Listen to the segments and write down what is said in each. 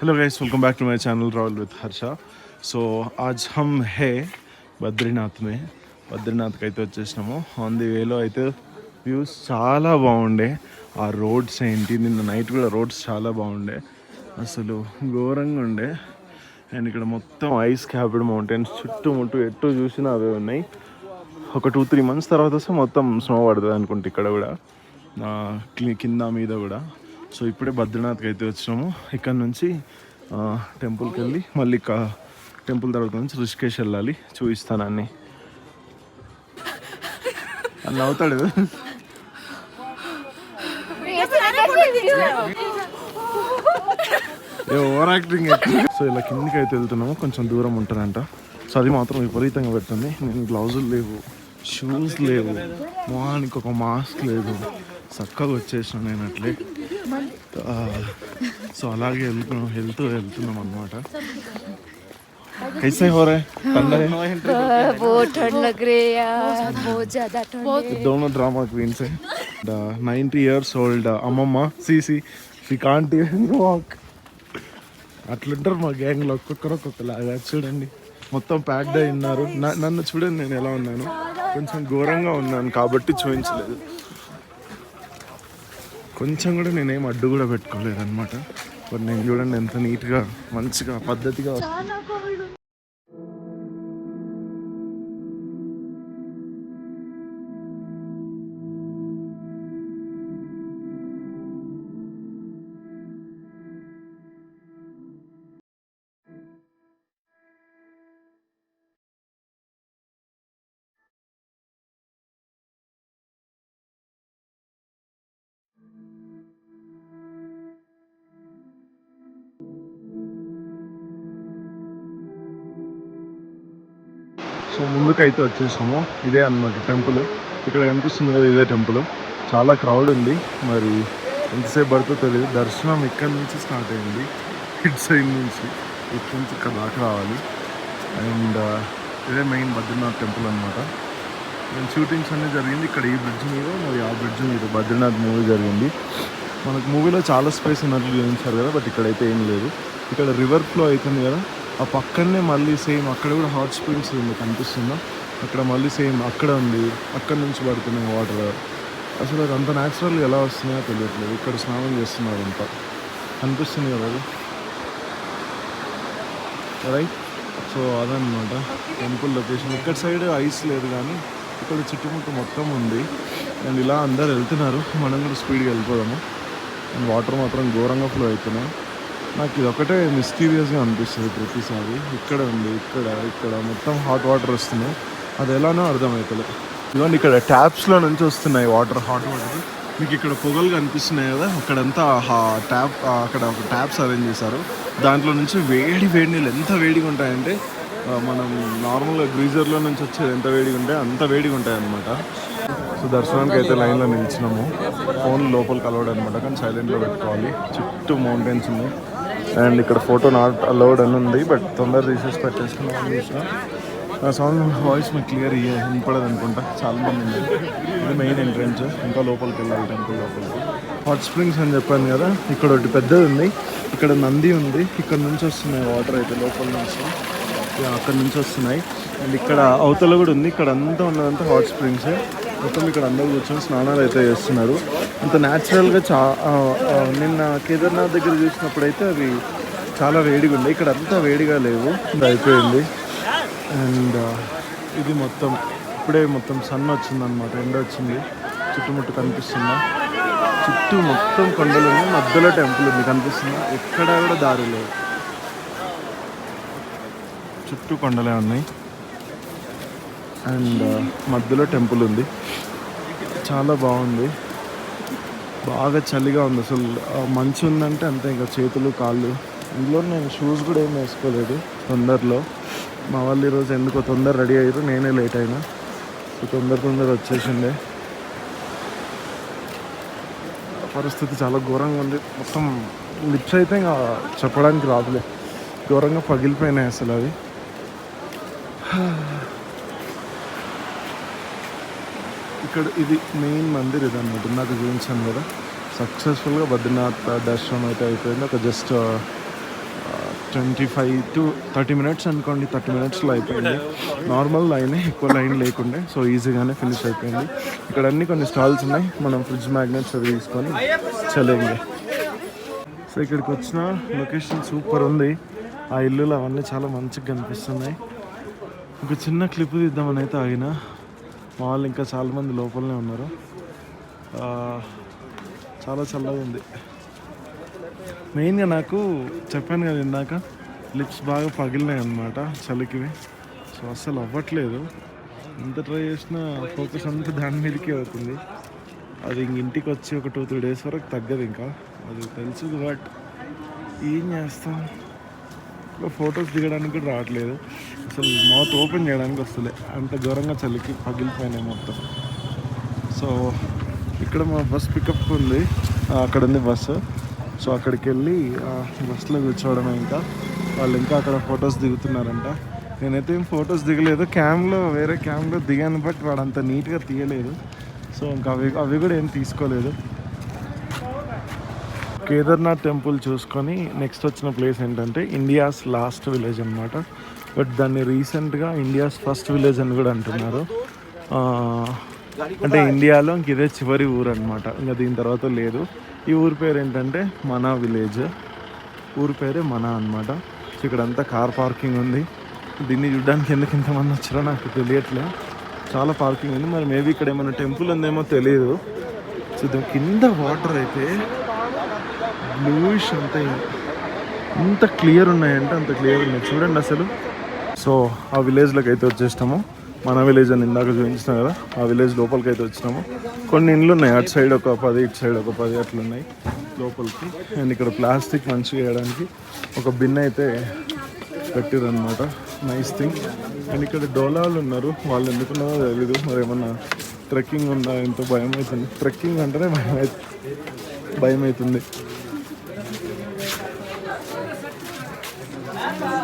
Hello guys, welcome back to my channel Rahul with Harsha. So आज हम है బద్రీనాథ్ में బద్రీనాథ్కి అయితే వచ్చేసినాము. ఆన్ ది వేలో అయితే వ్యూస్ చాలా బాగుండే. ఆ రోడ్స్ ఏంటి, నిన్న నైట్ కూడా రోడ్స్ చాలా బాగుండే, అసలు ఘోరంగా ఉండే. అండ్ ఇక్కడ మొత్తం ఐస్ క్యాప్డ్ మౌంటైన్స్, చుట్టుముట్టు ఎటు చూసినా అవే ఉన్నాయి. ఒక 2-3 months తర్వాత వస్తే మొత్తం స్నో పడుతుంది అనుకుంటే ఇక్కడ కూడా, కింద మీద కూడా. సో ఇప్పుడే బద్రీనాథ్కి అయితే వచ్చినాము. ఇక్కడ నుంచి టెంపుల్కి వెళ్ళి మళ్ళీ టెంపుల్ తర్వాత నుంచి రిషికేష్ వెళ్ళాలి. చూపిస్తాను అన్ని. అన్న అవుతాడు ఓవర్ యాక్టింగ్. సో ఇలా కిందికి అయితే వెళ్తున్నాము, కొంచెం దూరం ఉంటుందంట. సో అది మాత్రం విపరీతంగా పెడుతుంది. నేను గ్లౌజులు లేవు, షూస్ లేవు, మొహానికి ఒక మాస్క్ లేదు, చక్కగా వచ్చేసాను నేను అట్లే. సో అలాగే వెళ్తున్నాం అనమాట. कैसे हो रहा है? ठंडा है? बहुत ठंड लग रही है यार, बहुत ज्यादा ठंड है. दोनों ड्रामा क्वीन्स है. 90 years old అమ్మమ్మ సీసీ, షీ కాంట్ ఈవెన్ వాక్. అట్లుంటారు మా గ్యాంగ్లో, ఒక్కొక్కలాగా. చూడండి మొత్తం ప్యాక్డ్ అయి ఉన్నారు. నన్ను చూడండి నేను ఎలా ఉన్నాను, కొంచెం ఘోరంగా ఉన్నాను కాబట్టి చూపించలేదు. కొంచెం కూడా నేనేం అడ్డు కూడా పెట్టుకోలేదు అనమాట. బట్ నేను చూడండి ఎంత నీట్గా మంచిగా పద్ధతిగా. సో ముందుకైతే వచ్చేసాము. ఇదే అన్నమాట టెంపుల్. ఇక్కడ కనిపిస్తుంది కదా, ఇదే టెంపుల్. చాలా క్రౌడ్ ఉంది, మరి ఎంతసేపు పడుతుందో తెలియదు. దర్శనం ఇక్కడ నుంచి స్టార్ట్ అయింది, ఇటు సైడ్ నుంచి. ఇటు నుంచి ఇక్కడ దాకా రావాలి. అండ్ ఇదే మెయిన్ బద్రీనాథ్ టెంపుల్ అనమాట. నేను షూటింగ్స్ అన్నీ జరిగింది ఇక్కడ ఈ బ్రిడ్జ్ మీద, మరి ఆ బ్రిడ్జ్ మీద బద్రీనాథ్ మూవీ జరిగింది. మనకు మూవీలో చాలా స్పేస్ ఉన్నట్లు చూపించారు కదా, బట్ ఇక్కడైతే ఏం లేదు. ఇక్కడ రివర్ ఫ్లో అవుతుంది కదా, ఆ పక్కనే మళ్ళీ సేమ్ అక్కడ కూడా హాట్ స్ప్రింగ్స్ ఉంది కనిపిస్తుందా, అక్కడ మళ్ళీ సేమ్ అక్కడ ఉంది. అక్కడ నుంచి పడుతున్నాయి వాటర్. అసలు అది అంత న్యాచురల్గా ఎలా వస్తున్నాయో తెలియట్లేదు. ఇక్కడ స్నానం చేస్తున్నారు అంతా, కనిపిస్తుంది కదా అది, రైట్. సో అదనమాట టెంపుల్ లొకేషన్. ఇక్కడ సైడ్ ఐస్ లేదు కానీ ఇక్కడ చుట్టుముట్టు మొత్తం ఉంది. అండ్ ఇలా అందరు వెళ్తున్నారు, మనం కూడా స్పీడ్గా వెళ్ళిపోదాము. అండ్ వాటర్ మాత్రం ఘోరంగా ఫ్లో అవుతున్నాయి. నాకు ఇది ఒకటే మిస్టీరియస్గా అనిపిస్తుంది ప్రతిసారి. ఇక్కడ ఉంది, ఇక్కడ మొత్తం హాట్ వాటర్ వస్తున్నాయి. అది ఎలానో అర్థమవుతలేదు. ఇదిగోండి ఇక్కడ ట్యాప్స్లో నుంచి వస్తున్నాయి వాటర్, హాట్ వాటర్. మీకు ఇక్కడ పొగలు కనిపిస్తున్నాయి కదా, అక్కడంతా ట్యాప్, అక్కడ ఒక ట్యాప్స్ అరేంజ్ చేశారు. దాంట్లో నుంచి వేడి నీళ్ళు ఎంత వేడిగా ఉంటాయంటే, మనం నార్మల్గా గ్రీజర్లో నుంచి వచ్చేది ఎంత వేడిగా ఉంటాయి అంత వేడిగా ఉంటాయి అన్నమాట. సో దర్శనానికి అయితే లైన్లో నిలిచినాము. ఫోన్ లోపలికి అలౌడ్ అనమాట, కానీ సైలెంట్లో పెట్టుకోవాలి. చుట్టూ మౌంటైన్స్ ఉన్నాయి. అండ్ ఇక్కడ ఫోటో నాట్ అలౌడ్ అని ఉంది, బట్ తొందర తీసేసి పెట్టేసుకున్నాం. నా సౌండ్ వాయిస్ మీకు క్లియర్ వినపడదు అనుకుంటా, చాలామంది ఉంది. ఇది మెయిన్ ఎంట్రన్స్, ఇంకా లోపలికి వెళ్ళాలి టెంపుల్ లోపలికి. హాట్ స్ప్రింగ్స్ అని చెప్పాను కదా, ఇక్కడ ఒకటి పెద్దది ఉంది, ఇక్కడ నంది ఉంది. ఇక్కడ నుంచి వస్తున్నాయి వాటర్ అయితే లోపల నుంచి, అక్కడ నుంచి వస్తున్నాయి. అండ్ ఇక్కడ అవతల కూడా ఉంది. ఇక్కడ అంతా ఉన్నదంతా హాట్ స్ప్రింగ్స్. మొత్తం ఇక్కడ అందరూ కూర్చొని స్నానాలు అయితే చేస్తున్నారు. అంత న్యాచురల్గా నిన్న కేదార్నాథ్ దగ్గర చూసినప్పుడు అయితే అవి చాలా వేడిగా ఉండే, ఇక్కడ అంతా వేడిగా లేవు, అయిపోయింది. అండ్ ఇది మొత్తం ఇప్పుడే మొత్తం సన్ వచ్చిందనమాట, ఎండ వచ్చింది. చుట్టుముట్టు కనిపిస్తుందా, చుట్టూ మొత్తం కొండలు ఉన్నాయి, మధ్యలో టెంపుల్ ఉంది కనిపిస్తుందా. ఎక్కడా కూడా దారి లేదు, చుట్టూ కొండలే ఉన్నాయి. అండ్ మధ్యలో టెంపుల్ ఉంది. చాలా బాగుంది, బాగా చలిగా ఉంది. అసలు మంచు ఉందంటే అంతే, ఇంకా చేతులు కాళ్ళు. ఇందులో నేను షూస్ కూడా ఏం వేసుకోలేదు తొందరలో. మా వాళ్ళు ఈరోజు ఎందుకో తొందర రెడీ అయ్యారు, నేనే లేట్ అయినా. సో తొందర వచ్చేసిండే. పరిస్థితి చాలా ఘోరంగా ఉంది. మొత్తం లిప్స్ అయితే ఇంకా చెప్పడానికి రాదులే, ఘోరంగా పగిలిపోయినాయి అసలు అవి. ఇక్కడ ఇది మెయిన్ మందిర్ ఇది అన్నమాట. నాకు చూపించాను కదా, సక్సెస్ఫుల్గా బద్రీనాథ్ దర్శనం అయితే అయిపోయింది. ఒక జస్ట్ 25 to 30 minutes అనుకోండి. 30 minutesలో అయిపోయింది. నార్మల్ లైన్, ఎక్కువ లైన్ లేకుండే, సో ఈజీగానే ఫినిష్ అయిపోయింది. ఇక్కడ అన్ని కొన్ని స్టాల్స్ ఉన్నాయి, మనం ఫ్రిడ్జ్ మ్యాగ్నెట్స్ అవి తీసుకొని చలేంగే. సో ఇక్కడికి వచ్చిన లొకేషన్ సూపర్ ఉంది. ఆ ఇల్లులు అవన్నీ చాలా మంచిగా కనిపిస్తున్నాయి. ఒక చిన్న క్లిప్ తీద్దామని అయితే ఆగిన. మా వాళ్ళు ఇంకా చాలామంది లోపలనే ఉన్నారు. చాలా చల్లగా ఉంది. మెయిన్గా నాకు చెప్పాను కదా ఇందాక, లిప్స్ బాగా పగిలినాయి అన్నమాట చలికి. సో అస్సలు అవ్వట్లేదు. ఎంత ట్రై చేసినా ఫోకస్ అంతా దాని మీదకే అవుతుంది. అది ఇంటికి వచ్చి ఒక 2-3 days వరకు తగ్గదు. ఇంకా అది తెలుసు, బట్ ఏం చేస్తాం. ఇంకా ఫొటోస్ దిగడానికి కూడా రావట్లేదు. అసలు మౌత్ ఓపెన్ చేయడానికి వస్తుంది, అంత ఘోరంగా చలికి పగిలిపోయినాయి మొత్తం. సో ఇక్కడ మా బస్ పికప్ ఉంది, అక్కడ ఉంది బస్సు. సో అక్కడికి వెళ్ళి బస్సులో కూర్చోవడమే. ఇంకా వాళ్ళు ఇంకా అక్కడ ఫొటోస్ దిగుతున్నారంట. నేనైతే ఏం ఫొటోస్ దిగలేదు, వేరే క్యామ్లో దిగాను, బట్ వాడు అంత నీట్గా తీయలేదు. సో ఇంకా అవి కూడా ఏం తీసుకోలేదు. కేదార్నాథ్ టెంపుల్ చూసుకొని నెక్స్ట్ వచ్చిన ప్లేస్ ఏంటంటే ఇండియాస్ లాస్ట్ విలేజ్ అనమాట. బట్ దాన్ని రీసెంట్గా ఇండియాస్ ఫస్ట్ విలేజ్ అని కూడా అంటున్నారు. అంటే ఇండియాలో ఇంక ఇదే చివరి ఊరు అనమాట, ఇంకా దీని తర్వాత లేదు. ఈ ఊరి పేరు ఏంటంటే మనా విలేజ్. ఊరి పేరే మనా అనమాట. సో ఇక్కడంతా కార్ పార్కింగ్ ఉంది. దీన్ని చూడడానికి ఎందుకు ఇంతమంది వచ్చారో నాకు తెలియట్లేదు. చాలా పార్కింగ్ ఉంది. మరి మేబీ ఇక్కడ ఏమైనా టెంపుల్ ఉందేమో తెలియదు. సో దాని కింద వాటర్ అయితే బ్లూయిష్, ఎంత క్లియర్ ఉన్నాయంటే అంత క్లియర్ ఉన్నాయి చూడండి అసలు. సో ఆ విలేజ్లోకి అయితే వచ్చేసినాము. మన విలేజ్ అని ఇందాక చూపించినాం కదా, ఆ విలేజ్ లోపలికి అయితే వచ్చినాము. కొన్ని ఇండ్లు ఉన్నాయి, అటు సైడ్ ఒక 10, ఇటు సైడ్ ఒక 10 అట్లున్నాయి లోపలికి. అండ్ ఇక్కడ ప్లాస్టిక్ మంచిగా వేయడానికి ఒక బిన్ అయితే పెట్టిరనమాట. Nice thing. అండ్ ఇక్కడ డోలాలు ఉన్నారు, వాళ్ళు ఎందుకున్నారో తెలీదు. మరి ఏమన్నా ట్రెక్కింగ్ ఉందా, ఎంతో భయం అవుతుంది. ట్రెక్కింగ్ అంటేనే భయం అవుతుంది.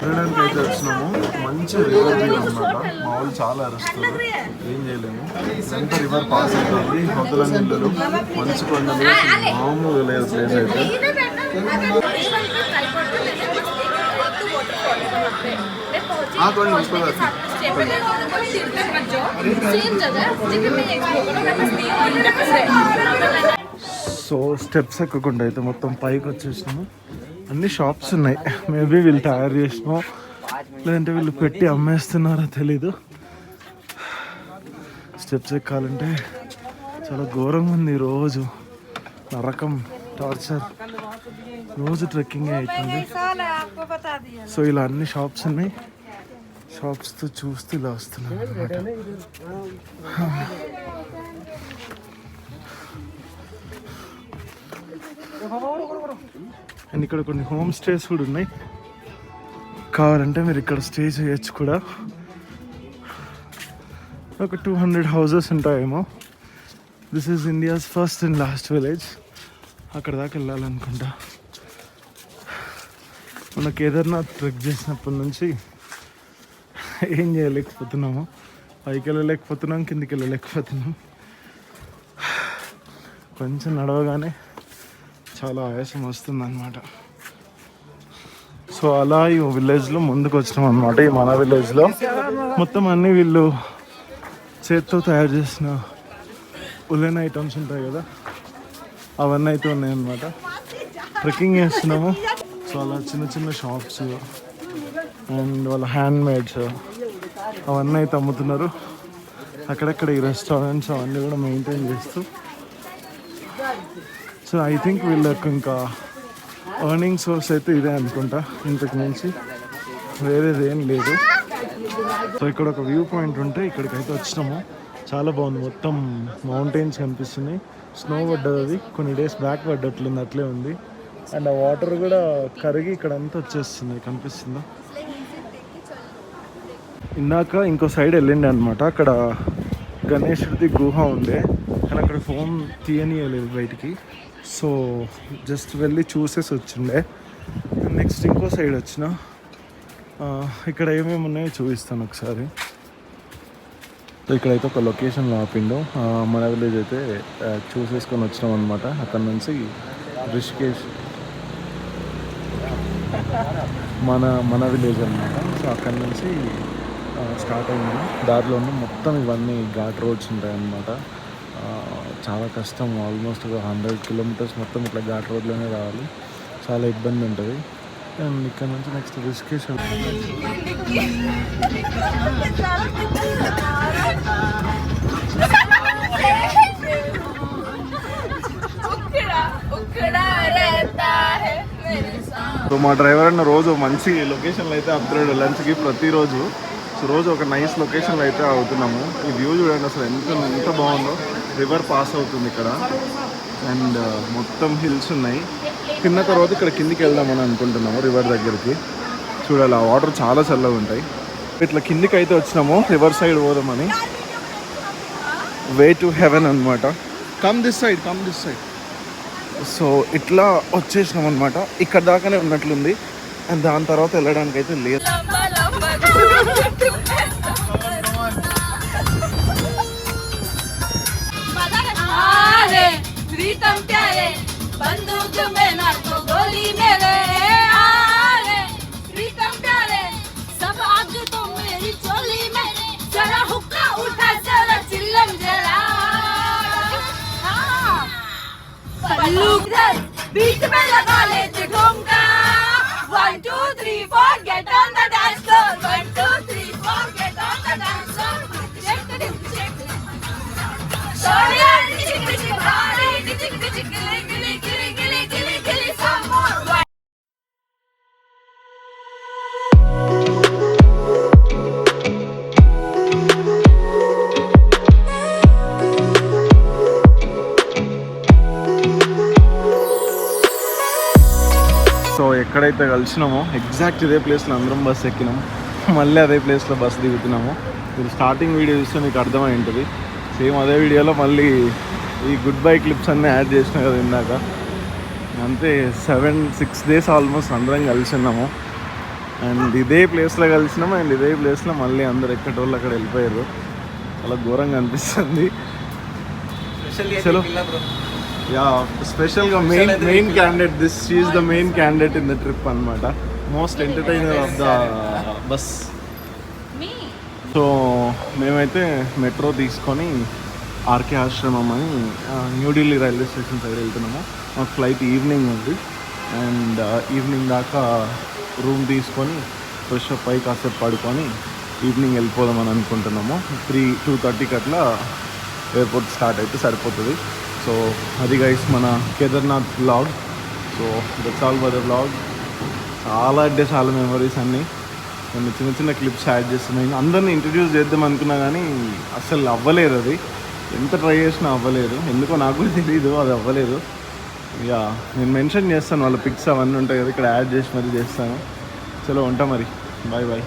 తినడానికి అయితే వచ్చినాము. మంచి రివర్ వ్యూ అనమాట. మా వాళ్ళు చాలా అరుస్తారు, ఏం చేయలేము. ఎంత రివర్ పాస్ అవుతుంది, పొద్దులని ఇల్లు, మంచి కొండలు, మామూలుగా లేదు ప్లేస్ అయితే. సో స్టెప్స్ ఎక్కకుండా అయితే మొత్తం పైకి వచ్చేసినాము. అన్ని షాప్స్ ఉన్నాయి. మేబీ వీళ్ళు తయారు చేసినాం, లేదంటే వీళ్ళు పెట్టి అమ్మేస్తున్నారో తెలీదు. స్టెప్స్ ఎక్కాలంటే చాలా ఘోరంగా ఉంది. రోజు నరకం, టార్చర్, రోజు ట్రెక్కింగ్ అవుతుంది. సో ఇలా అన్ని షాప్స్ ఉన్నాయి. షాప్స్తో చూస్తూ ఇలా వస్తున్నాం అనమాట. అండ్ ఇక్కడ కొన్ని హోమ్ స్టేస్ కూడా ఉన్నాయి, కావాలంటే మీరు ఇక్కడ స్టే చేయొచ్చు కూడా. ఒక 200 houses ఉంటాయేమో. This is India's first and last village. అక్కడ దాకా వెళ్ళాలనుకుంటా. మన కేదార్నాథ్ ట్రెక్ చేసినప్పటి నుంచి ఏం చేయలేకపోతున్నాము. పైకి వెళ్ళలేకపోతున్నాం, కిందికి వెళ్ళలేకపోతున్నాం. కొంచెం నడవగానే చాలా ఆయాసం వస్తుంది అన్నమాట. సో అలా ఈ విలేజ్లో ముందుకు వచ్చినాం అనమాట. ఈ మన విలేజ్లో మొత్తం అన్నీ వీళ్ళు చేత్తో తయారు చేసిన ఉలెన్ ఐటమ్స్ ఉంటాయి కదా, అవన్నీ అయితే ఉన్నాయన్నమాట. ట్రెక్కింగ్ చేస్తున్నాము. సో అలా చిన్న చిన్న షాప్స్ అండ్ వాళ్ళ హ్యాండ్ మేడ్స్ అవన్నీ అయితే అమ్ముతున్నారు. అక్కడక్కడ ఈ రెస్టారెంట్స్ అవన్నీ కూడా మెయింటైన్ చేస్తూ. సో ఐ థింక్ వీళ్ళకి ఇంకా ఎర్నింగ్ సోర్స్ అయితే ఇదే అనుకుంటా, ఇంతకు మించి వేరేది ఏం లేదు. సో ఇక్కడ ఒక వ్యూ పాయింట్ ఉంటే ఇక్కడికైతే వచ్చినాము. చాలా బాగుంది, మొత్తం మౌంటైన్స్ కనిపిస్తున్నాయి. స్నో పడ్డది, కొన్ని డేస్ బ్యాక్ పడ్డట్లుంది, అట్లే ఉంది. అండ్ ఆ వాటర్ కూడా కరిగి ఇక్కడ అంతా వచ్చేస్తుంది, కనిపిస్తుందా. ఇందాక ఇంకో సైడ్ వెళ్ళిండే అనమాట. అక్కడ గణేశుడిది గుహ ఉండే, కానీ అక్కడ ఫోన్ తీయనియలేదు బయటికి. సో జస్ట్ వెళ్ళి చూసేసి వచ్చిండే. నెక్స్ట్ ఇంకో సైడ్ వచ్చిన, ఇక్కడ ఏమేమి ఉన్నాయో చూపిస్తాను ఒకసారి. సో ఇక్కడైతే ఒక లొకేషన్లో ఆపిండు. మన విలేజ్ అయితే చూసేసుకొని వచ్చినాం అనమాట. అక్కడ నుంచి రిషికేష్ మన విలేజ్ అనమాట. సో అక్కడి నుంచి స్టార్ట్ అయింది. దారిలో ఉన్న మొత్తం ఇవన్నీ ఘాట్ రోడ్స్ ఉంటాయన్నమాట. చాలా కష్టం. ఆల్మోస్ట్ 100 కిలోమీటర్స్ మొత్తం ఇట్లా ఘాట్ రోడ్లోనే రావాలి. చాలా ఇబ్బంది ఉంటుంది. అండ్ ఇక్కడ నుంచి నెక్స్ట్ రిషికేశ్. సో మా డ్రైవర్ అన్న రోజు మంచి లొకేషన్లో అయితే అప్గ్రేడ్ లంచ్కి ప్రతిరోజు. సో రోజు ఒక నైస్ లొకేషన్లో అయితే అవుతున్నాము. ఈ వ్యూ చూడండి అసలు ఎంత బాగుందో. రివర్ పాస్ అవుతుంది ఇక్కడ అండ్ మొత్తం హిల్స్ ఉన్నాయి. తిన్న తర్వాత ఇక్కడ కిందికి వెళ్దామని అనుకుంటున్నాము రివర్ దగ్గరికి. చూడాలి, ఆ వాటర్ చాలా చల్లగా ఉంటాయి. ఇట్లా కిందికి అయితే వచ్చినాము రివర్ సైడ్ పోదామని. వే టు హెవెన్ అనమాట. Come this side. సో ఇట్లా వచ్చేసినాం అనమాట. ఇక్కడ దాకానే ఉన్నట్లుంది అండ్ దాని తర్వాత వెళ్ళడానికి అయితే లేదు. बीच में लगा लेते ठुमका 1 2 3 4 get on the dance floor 1 2 3 4 get on the dance floor sorry chick chick body chick chick gilly some more so ఎక్కడైతే కలిసినామో ఎగ్జాక్ట్ ఇదే ప్లేస్లో అందరం బస్ ఎక్కినాము. మళ్ళీ అదే ప్లేస్లో బస్ దిగుతున్నాము. మీరు స్టార్టింగ్ వీడియో చూస్తే మీకు అర్థమై ఉంటుంది. సేమ్ అదే వీడియోలో మళ్ళీ ఈ గుడ్ బై క్లిప్స్ అన్నీ యాడ్ చేసినా కదా ఇందాక. అంతే 6 days ఆల్మోస్ట్ అందరం కలిసి ఉన్నాము. అండ్ ఇదే ప్లేస్లో కలిసినాము అండ్ ఇదే ప్లేస్లో మళ్ళీ అందరు ఎక్కడోళ్ళు అక్కడ వెళ్ళిపోయారు. చాలా ఘోరంగా అనిపిస్తుంది. చలో యా, స్పెషల్గా main candidate this she's the main candidate in the trip అనమాట. Most entertainer of the bus. So మేమైతే మెట్రో తీసుకొని ఆర్కే ఆశ్రమం అని న్యూఢిల్లీ రైల్వే స్టేషన్ సైడ్ వెళ్తున్నాము. మాకు ఫ్లైట్ ఈవినింగ్ ఉంది అండ్ ఈవినింగ్ దాకా రూమ్ తీసుకొని ఫ్రెష్ అప్ అయి కాసేపు పడుకొని ఈవినింగ్ వెళ్ళిపోదామని అనుకుంటున్నాము. 2:30కి అట్లా ఎయిర్పోర్ట్ స్టార్ట్ అయితే సరిపోతుంది. సో అది గైస్ మన Kedarnath vlog. So that's all for the vlog. చాలా అంటే చాలా మెమరీస్ అన్నీ కొన్ని చిన్న క్లిప్స్ యాడ్ చేస్తున్నాయి. అందరినీ ఇంట్రడ్యూస్ చేద్దాం అనుకున్నా కానీ అసలు అవ్వలేదు. అది ఎంత ట్రై చేసినా అవ్వలేదు. ఎందుకో నాకు కూడా తెలియదు, అది అవ్వలేదు. ఇక నేను మెన్షన్ చేస్తాను వాళ్ళ పిక్స్ అవన్నీ ఉంటాయి కదా, ఇక్కడ యాడ్ చేసి మరీ చేస్తాను. చలో ఉంటా మరి. బాయ్.